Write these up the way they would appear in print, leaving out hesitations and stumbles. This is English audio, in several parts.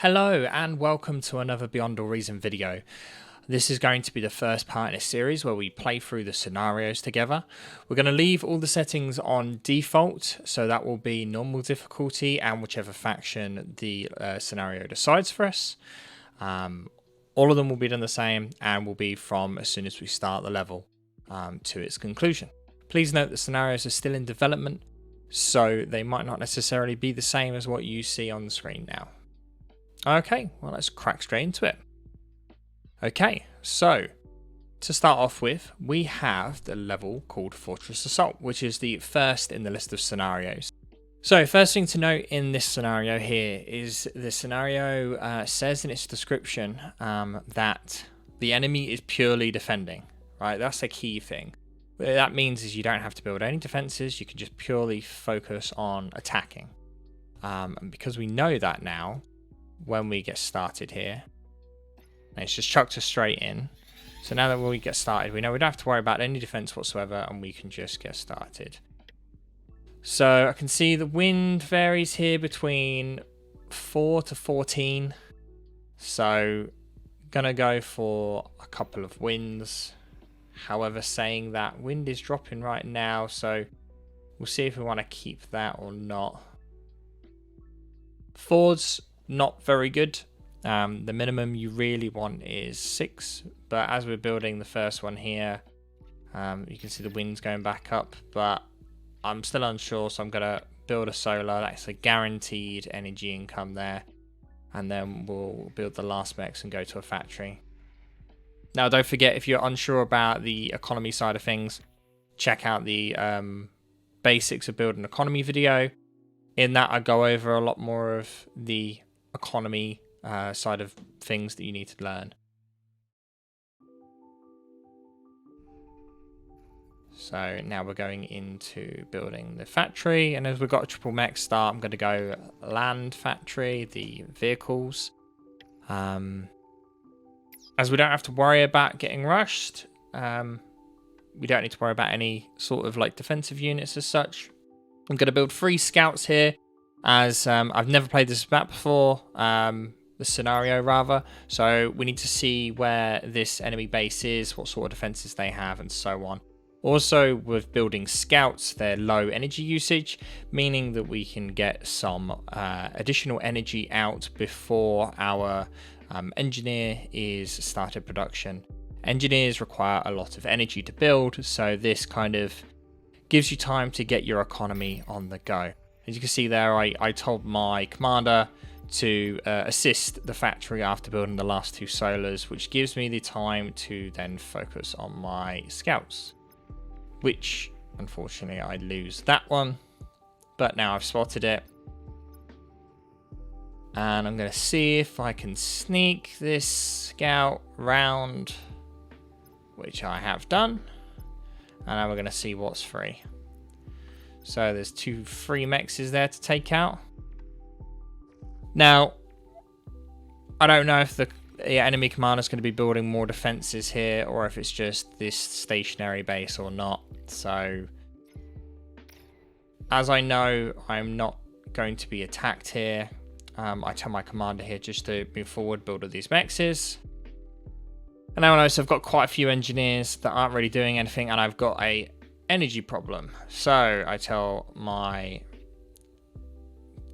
Hello and welcome to another Beyond All Reason video. This is going to be the first part in a series where we play through the scenarios together. We're going to leave all the settings on default, so that will be normal difficulty and whichever faction the scenario decides for us. All of them will be done the same and will be from as soon as we start the level to its conclusion. Please note the scenarios are still in development, so they might not necessarily be the same as what you see on the screen now. Okay, well let's crack straight into it. Okay, so to start off with, we have the level called Fortress Assault, which is the first in the list of scenarios. So first thing to note in this scenario here is the scenario says in its description that the enemy is purely defending, right? That's a key thing. What that means is you don't have to build any defenses, you can just purely focus on attacking. And because we know that now, when we get started here, and it's just chucked us straight in. So now that when we get started, we know we don't have to worry about any defense whatsoever, and we can just get started. So I can see the wind varies here between 4 to 14. So gonna go for a couple of winds. However, saying that, wind is dropping right now, so we'll see if we want to keep that or not. 4's not very good. The minimum you really want is 6, but as we're building the first one here, you can see the wind's going back up, but I'm still unsure, so I'm gonna build a solar. That's a guaranteed energy income there, and then we'll build the last mechs and go to a factory. Now don't forget, if you're unsure about the economy side of things, check out the basics of building economy video. In that I go over a lot more of the economy side of things that you need to learn. So now we're going into building the factory, and as we've got a triple mech start, I'm going to go land factory, the vehicles. As we don't have to worry about getting rushed, we don't need to worry about any sort of like defensive units as such. I'm going to build 3 scouts here, as I've never played this map before, the scenario rather, so we need to see where this enemy base is, what sort of defenses they have, and so on. Also, with building scouts, they're low energy usage, meaning that we can get some additional energy out before our engineer is started production. Engineers require a lot of energy to build, so this kind of gives you time to get your economy on the go. As you can see there, I told my commander to assist the factory after building the last 2 solars, which gives me the time to then focus on my scouts, which unfortunately I lose that one, but now I've spotted it, and I'm going to see if I can sneak this scout round, which I have done, and now we're going to see what's free. So there's 2 free mechs there to take out. Now, I don't know if the enemy commander is going to be building more defenses here, or if it's just this stationary base or not. So, as I know I'm not going to be attacked here, I tell my commander here just to move forward, build all these mechs. And now I notice I've got quite a few engineers that aren't really doing anything, and I've got a energy problem. So I tell my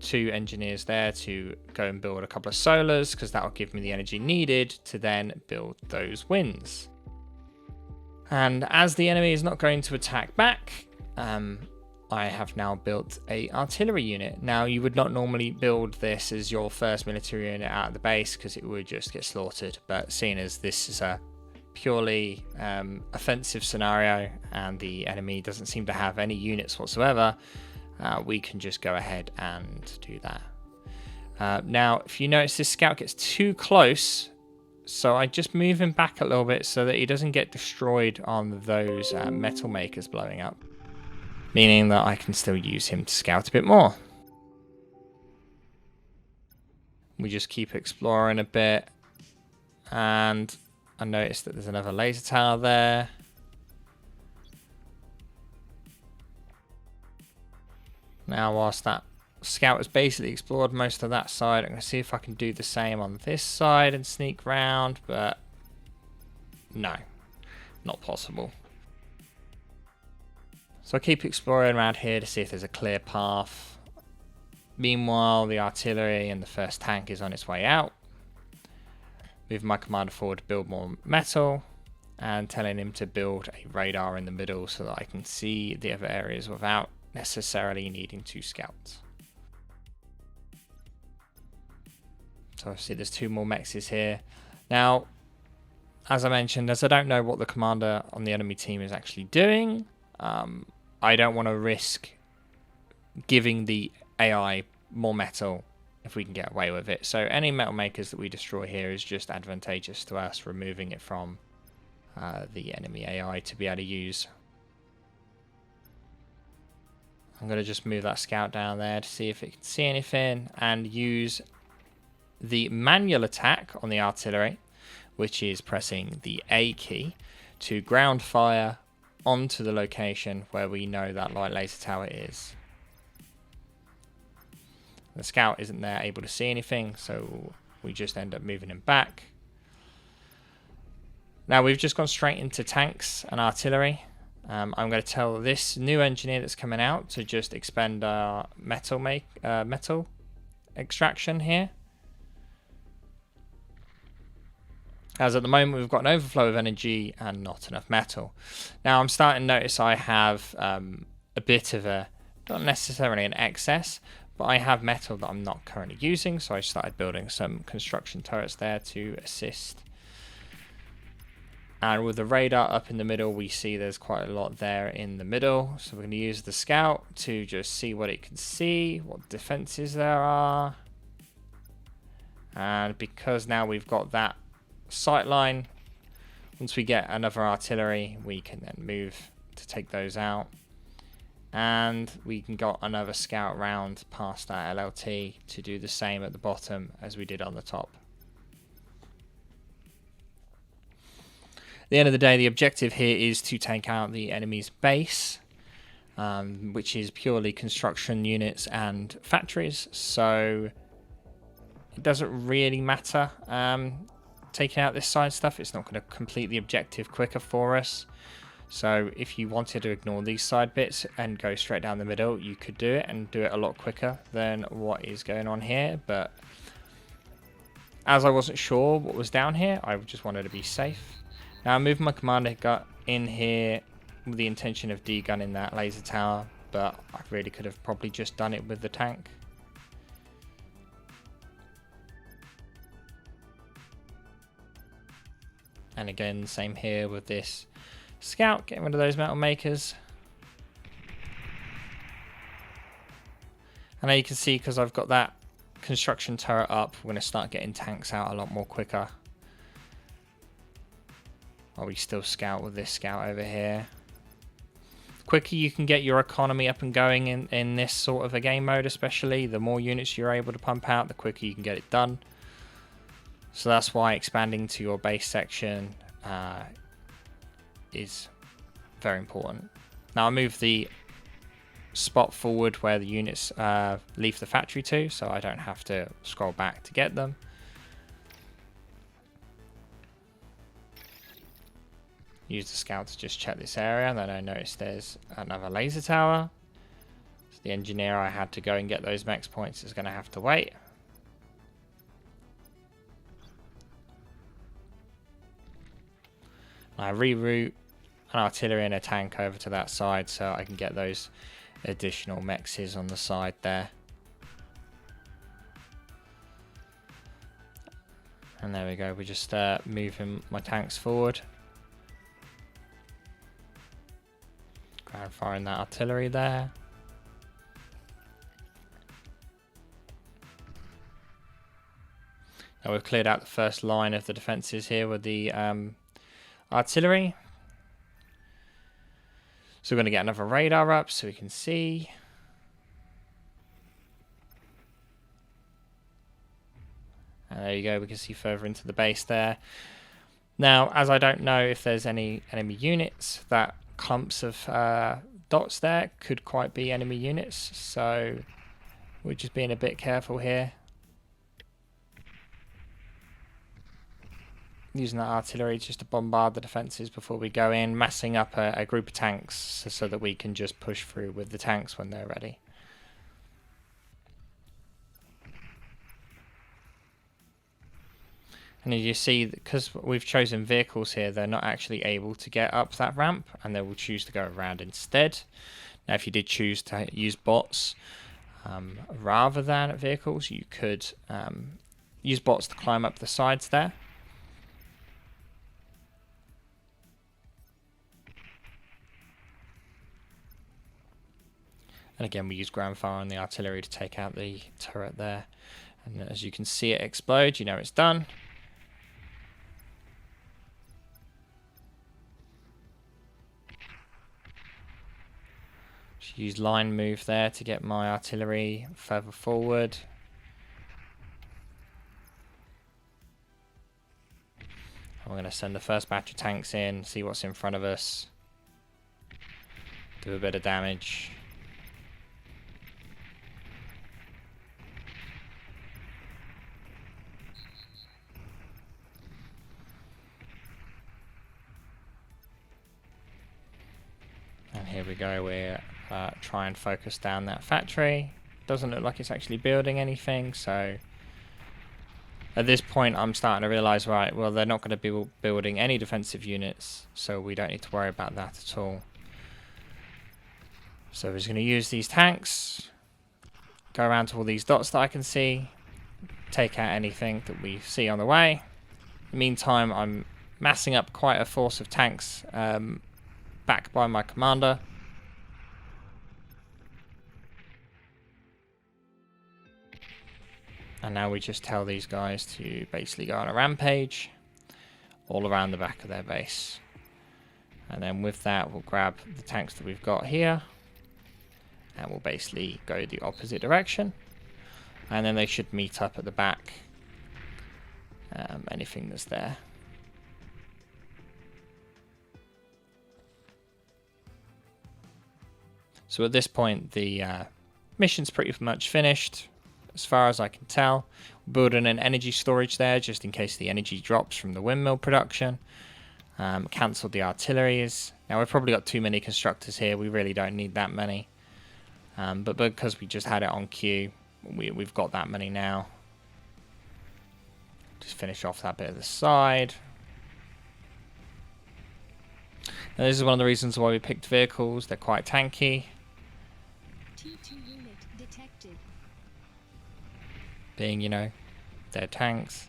2 engineers there to go and build a couple of solars, because that will give me the energy needed to then build those winds. And as the enemy is not going to attack back, I have now built a artillery unit. Now you would not normally build this as your first military unit out of the base, because it would just get slaughtered, but seeing as this is a purely offensive scenario and the enemy doesn't seem to have any units whatsoever, we can just go ahead and do that. Now, if you notice, this scout gets too close, so I just move him back a little bit so that he doesn't get destroyed on those metal makers blowing up, meaning that I can still use him to scout a bit more. We just keep exploring a bit, and I noticed that there's another laser tower there. Now, whilst that Scout has basically explored most of that side. I'm going to see if I can do the same on this side and sneak round, but no, not possible. So I keep exploring around here to see if there's a clear path. Meanwhile, the artillery and the first tank is on its way out. Move my commander forward to build more metal, and telling him to build a radar in the middle so that I can see the other areas without necessarily needing to scout. So obviously there's 2 more mexes here. Now, as I mentioned, as I don't know what the commander on the enemy team is actually doing, I don't want to risk giving the AI more metal if we can get away with it. So any metal makers that we destroy here is just advantageous to us, removing it from the enemy AI to be able to use. I'm going to just move that scout down there to see if it can see anything and use the manual attack on the artillery, which is pressing the A key, to ground fire onto the location where we know that light laser tower is. The scout isn't there able to see anything, so we just end up moving him back. Now we've just gone straight into tanks and artillery. I'm going to tell this new engineer that's coming out to just expend our metal extraction here. As at the moment we've got an overflow of energy and not enough metal. Now I'm starting to notice I have a bit of a, not necessarily an excess, but I have metal that I'm not currently using, so I started building some construction turrets there to assist. And with the radar up in the middle, we see there's quite a lot there in the middle, so we're going to use the scout to just see what it can see, what defenses there are. And because now we've got that sight line, once we get another artillery we can then move to take those out, and we can get another scout round past that LLT to do the same at the bottom as we did on the top. At the end of the day, the objective here is to take out the enemy's base, which is purely construction units and factories, so it doesn't really matter taking out this side stuff. It's not going to complete the objective quicker for us. So if you wanted to ignore these side bits and go straight down the middle, you could do it and do it a lot quicker than what is going on here. But as I wasn't sure what was down here, I just wanted to be safe. Now I'm moving my commander in here with the intention of degunning that laser tower, but I really could have probably just done it with the tank. And again, same here with this scout, getting rid of those metal makers. And now you can see, because I've got that construction turret up, we're going to start getting tanks out a lot more quicker. While we still scout with this scout over here. The quicker you can get your economy up and going in this sort of a game mode especially, the more units you're able to pump out, the quicker you can get it done. So that's why expanding to your base section is very important. Now I move the spot forward where the units leave the factory to, so I don't have to scroll back to get them. Use the scout to just check this area, and then I notice there's another laser tower. So the engineer I had to go and get those max points is going to have to wait. I reroute an artillery and a tank over to that side so I can get those additional mexes on the side there. And there we go, we're just moving my tanks forward. Ground firing that artillery there. Now we've cleared out the first line of the defences here with the artillery. So we're going to get another radar up so we can see. And there you go, we can see further into the base there. Now, as I don't know if there's any enemy units, that clumps of dots there could quite be enemy units. So We're just being a bit careful here. Using that artillery just to bombard the defences before we go in, massing up a group of tanks so that we can just push through with the tanks when they're ready. And as you see, because we've chosen vehicles here, they're not actually able to get up that ramp, and they will choose to go around instead. Now, if you did choose to use bots rather than vehicles, you could use bots to climb up the sides there. And again, we use ground fire on the artillery to take out the turret there. And as you can see it explode, you know it's done. Just use line move there to get my artillery further forward. I'm going to send the first batch of tanks in, see what's in front of us. Do a bit of damage. And here we go, we're try and focus down that factory. Doesn't look like it's actually building anything, so at this point I'm starting to realise, right, well, they're not going to be building any defensive units, so we don't need to worry about that at all. So we're just going to use these tanks, go around to all these dots that I can see, take out anything that we see on the way. In the meantime, I'm massing up quite a force of tanks backed by my commander. And now we just tell these guys to basically go on a rampage all around the back of their base. And then with that, we'll grab the tanks that we've got here and we'll basically go the opposite direction. And then they should meet up at the back. Anything that's there. So at this point, the mission's pretty much finished. As far as I can tell, we're building an energy storage there just in case the energy drops from the windmill production. Cancelled the artilleries. Now we've probably got too many constructors here. We really don't need that many. But because we just had it on queue, we've got that many now. Just finish off that bit of the side. Now this is one of the reasons why we picked vehicles. They're quite tanky. T2 unit detected. Being, you know, their tanks.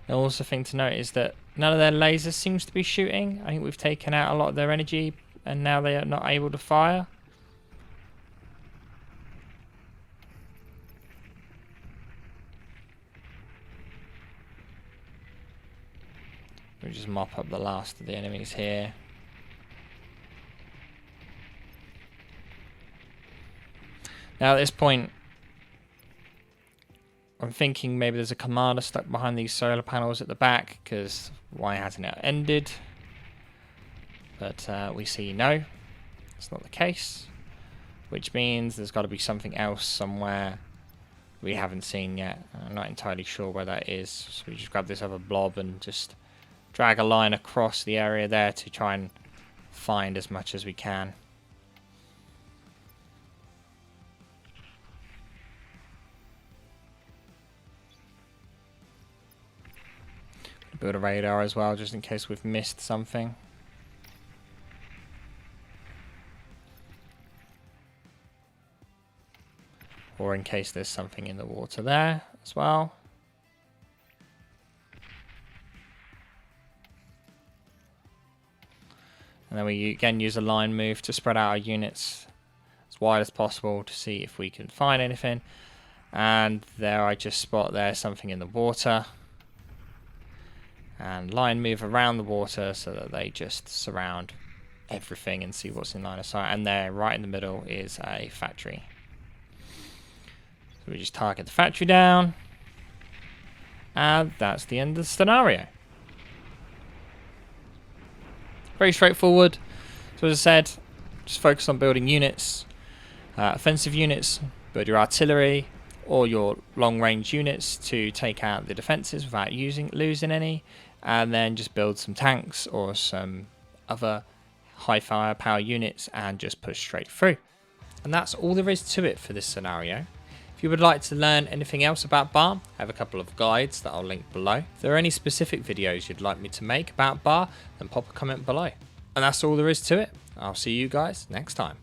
The also thing to note is that none of their lasers seems to be shooting. I think we've taken out a lot of their energy and now they are not able to fire. We'll just mop up the last of the enemies here. Now at this point, I'm thinking maybe there's a commander stuck behind these solar panels at the back, because why hasn't it ended? But we see no, it's not the case, which means there's got to be something else somewhere we haven't seen yet. I'm not entirely sure where that is, so we just grab this other blob and just drag a line across the area there to try and find as much as we can. Build a radar as well, just in case we've missed something. Or in case there's something in the water there as well. And then we again use a line move to spread out our units as wide as possible to see if we can find anything. And there I just spot there something in the water. And line move around the water so that they just surround everything and see what's in line of sight. And there, right in the middle, is a factory. So we just target the factory down. And that's the end of the scenario. Very straightforward. So as I said, just focus on building units. Offensive units, build your artillery. or your long range units to take out the defenses without losing any, and then just build some tanks or some other high firepower units and just push straight through. And that's all there is to it for this scenario. If you would like to learn anything else about Bar, I have a couple of guides that I'll link below. If there are any specific videos you'd like me to make about Bar, then pop a comment below. And that's all there is to it. I'll see you guys next time.